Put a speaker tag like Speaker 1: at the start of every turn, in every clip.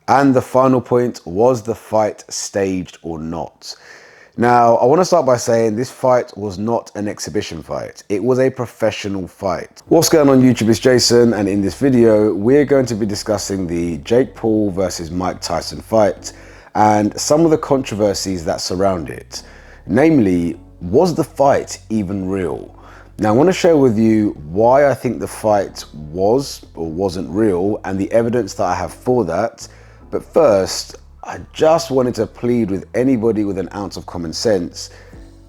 Speaker 1: And the final point, was the fight staged or not? Now, I want to start by saying this fight was not an exhibition fight. It was a professional fight. What's going on YouTube? It's Jason, and in this video, we're going to be discussing the Jake Paul versus Mike Tyson fight and some of the controversies that surround it. Namely, was the fight even real? Now, I want to share with you why I think the fight was or wasn't real and the evidence that I have for that. But first, I just wanted to plead with anybody with an ounce of common sense.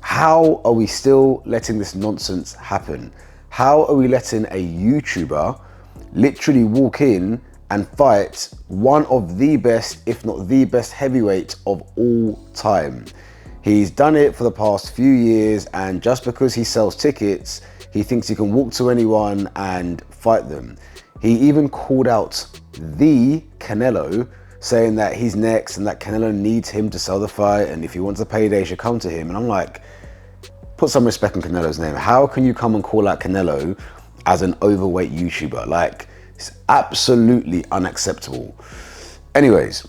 Speaker 1: How are we still letting this nonsense happen? How are we letting a YouTuber literally walk in and fight one of the best, if not the best heavyweight of all time? He's done it for the past few years, and just because he sells tickets, he thinks he can walk to anyone and fight them. He even called out the Canelo, saying that he's next and that Canelo needs him to sell the fight, and if he wants a payday, he should come to him. And I'm like, put some respect on Canelo's name. How can you come and call out Canelo as an overweight YouTuber? Like, it's absolutely unacceptable. Anyways,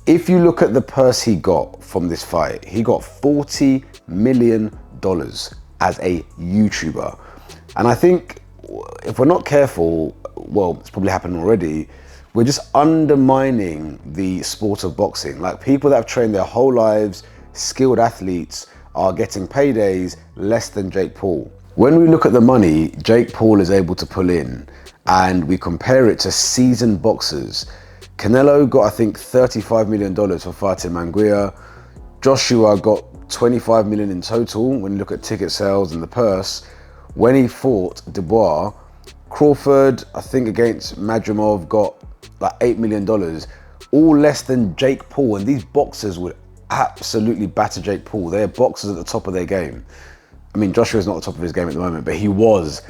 Speaker 1: if you look at the purse he got from this fight, he got $40 million as a YouTuber. And I think if we're not careful, well, it's probably happened already, we're just undermining the sport of boxing. Like, people that have trained their whole lives, skilled athletes, are getting paydays less than Jake Paul. When we look at the money Jake Paul is able to pull in and we compare it to seasoned boxers, Canelo got, I think, $35 million for fighting Manguia. Joshua got $25 million in total when you look at ticket sales and the purse when he fought Dubois. Crawford, I think, against Madrimov got like $8 million, all less than Jake Paul. And these boxers would absolutely batter Jake Paul. They're boxers at the top of their game. I mean, Joshua's not at the top of his game at the moment, but he was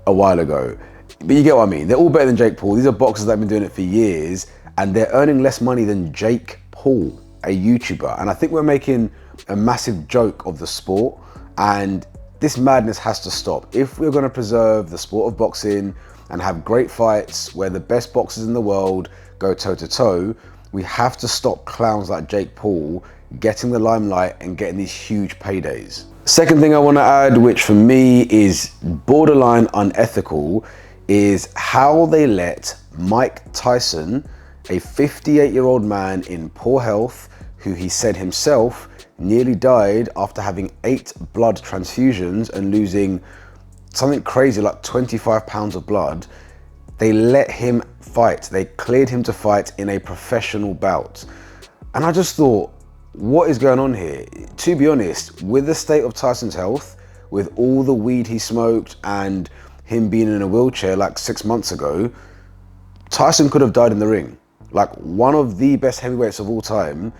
Speaker 1: a while ago. But you get what I mean. They're all better than Jake Paul. These are boxers that have been doing it for years, and they're earning less money than Jake Paul, a YouTuber. And I think we're making a massive joke of the sport, and this madness has to stop. If we're going to preserve the sport of boxing and have great fights where the best boxers in the world go toe-to-toe, we have to stop clowns like Jake Paul getting the limelight and getting these huge paydays. Second thing I want to add, which for me is borderline unethical, is how they let Mike Tyson, a 58-year-old man in poor health, who he said himself nearly died after having 8 blood transfusions and losing something crazy like 25 pounds of blood, they let him fight. They cleared him to fight in a professional bout. And I just thought, what is going on here? To be honest, with the state of Tyson's health, with all the weed he smoked and him being in a wheelchair like 6 months ago, Tyson could have died in the ring. Like, one of the best heavyweights of all time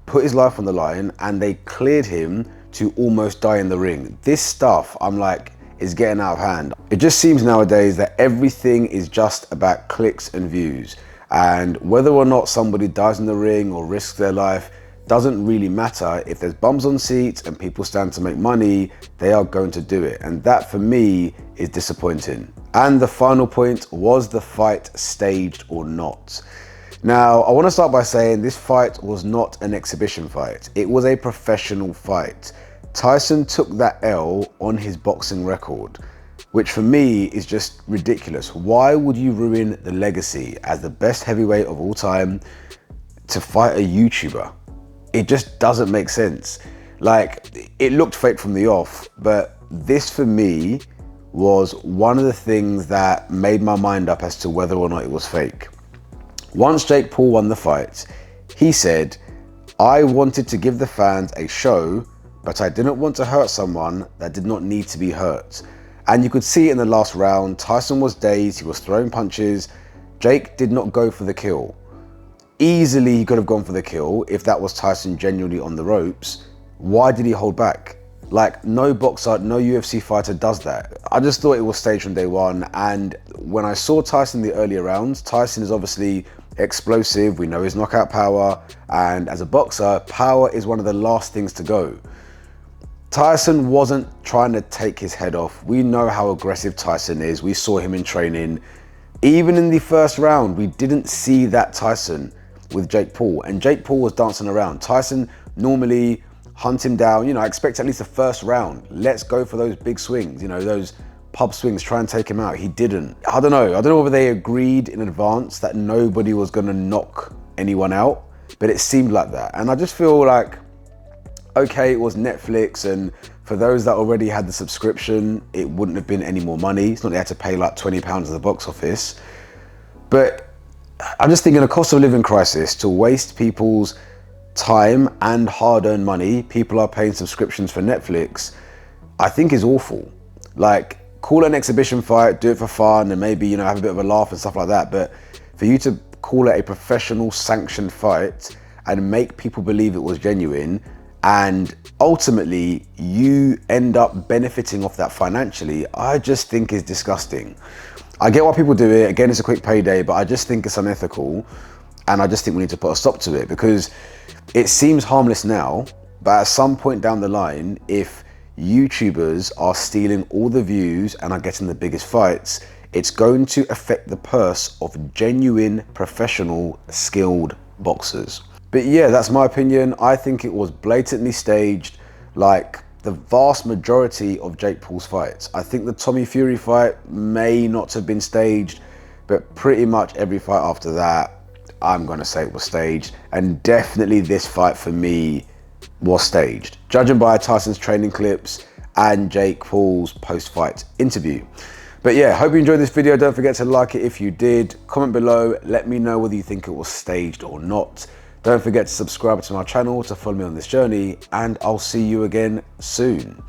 Speaker 1: put his life on the line, and they cleared him to almost die in the ring. This stuff, I'm like, is getting out of hand. It just seems nowadays that everything is just about clicks and views, and whether or not somebody dies in the ring or risks their life doesn't really matter. If there's bums on seats and people stand to make money, they are going to do it, and that for me is disappointing. And the final point, was the fight staged or not? Now, I want to start by saying this fight was not an exhibition fight. It was a professional fight. Tyson took that L on his boxing record, which for me is just ridiculous. Why would you ruin the legacy as the best heavyweight of all time to fight a YouTuber? It just doesn't make sense. Like, it looked fake from the off, but this for me was one of the things that made my mind up as to whether or not it was fake. Once Jake Paul won the fight, he said, "I wanted to give the fans a show, but I didn't want to hurt someone that did not need to be hurt." And you could see it in the last round. Tyson was dazed, he was throwing punches. Jake did not go for the kill. Easily he could have gone for the kill if that was Tyson genuinely on the ropes. Why did he hold back? Like, no boxer, no UFC fighter does that. I just thought it was staged from day one. And when I saw Tyson in the earlier rounds, Tyson is obviously explosive. We know his knockout power. And as a boxer, power is one of the last things to go. Tyson wasn't trying to take his head off. We know how aggressive Tyson is. We saw him in training. Even in the first round, we didn't see that Tyson. with Jake Paul, and Jake Paul was dancing around. Tyson normally hunt him down. You know, I expect at least the first round. Let's go for those big swings, you know, those pub swings, try and take him out. He didn't. I don't know whether they agreed in advance that nobody was gonna knock anyone out, but it seemed like that. And I just feel like, okay, it was Netflix, and for those that already had the subscription, it wouldn't have been any more money. It's not they had to pay like £20 at the box office. But I'm just thinking, a cost of living crisis, to waste people's time and hard-earned money, people are paying subscriptions for Netflix, I think is awful. Like, call it an exhibition fight, do it for fun, and maybe, you know, have a bit of a laugh and stuff like that. But for you to call it a professional sanctioned fight and make people believe it was genuine, and ultimately you end up benefiting off that financially, I just think is disgusting. I get why people do it. Again, it's a quick payday, but I just think it's unethical, and I just think we need to put a stop to it, because it seems harmless now, but at some point down the line, if YouTubers are stealing all the views and are getting the biggest fights, it's going to affect the purse of genuine, professional, skilled boxers. But yeah, that's my opinion. I think it was blatantly staged, like the vast majority of Jake Paul's fights. I think the Tommy Fury fight may not have been staged, but pretty much every fight after that, I'm gonna say it was staged. And definitely this fight for me was staged, judging by Tyson's training clips and Jake Paul's post-fight interview. But yeah, hope you enjoyed this video. Don't forget to like it if you did. Comment below, let me know whether you think it was staged or not. Don't forget to subscribe to my channel to follow me on this journey, and I'll see you again soon.